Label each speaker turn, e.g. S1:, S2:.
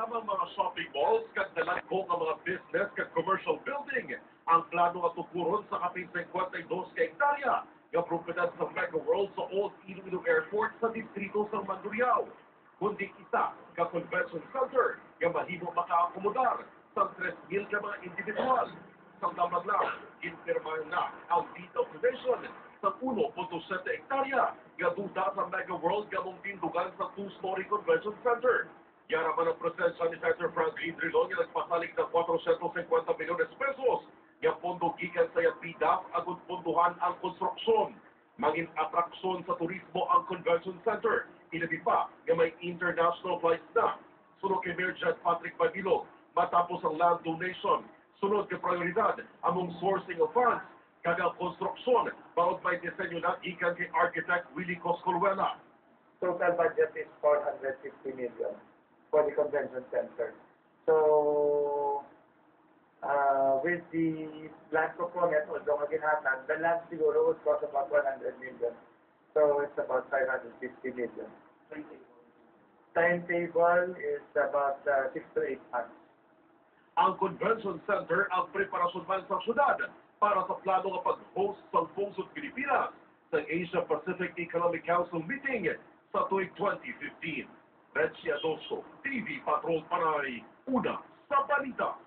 S1: lamang mga shopping malls kag dalagko nga mga business kag commercial building ang plano nga tukuron sa kapin 52 ka hektarya nga propiedad sa Mega World sa Old Iloilo Airport sa distrito sa Mandurriao. Kundi isa ka convention center nga mahimo makaakomodar sa 3,000 ka mga individual. Sa damag lang, kinpirmahan na ang detailed foundation sa 1.7 hektarya nga duda sa Mega World nga mong tindugan sa 2-story convention center. Yara man ang presensya ni Senator Franklin Drilon nga nagpasalig ng 450 milyones pesos nga pondo gikan sa PDAF agud ponduhan ang konstruksyon. Mangin atraksyon sa turismo ang convention center. Ilabi pa nga may international flights na. Sunod kay Mayor Jed Patrick Padillo, matapos ang land donation, sunod kay prioridad among sourcing of funds kagang konstruksyon bawat may disenyo na gikan kay architect Willie Coscolwela.
S2: Total budget is 450 million for the convention center. So, with the land component, although maginhatag, the land siguro would cost about 100 million. So, it's about 550 million. Timetable is about 6 to 8 months.
S1: Ang convention center ang preparasyon man sa syudad para sa plano nga pag-host sa Pungsod Pilipinas sa Asia Pacific Economic Council meeting sa tuig 2015. Reggie Adoso, TV Patrol Panay, una sa balita.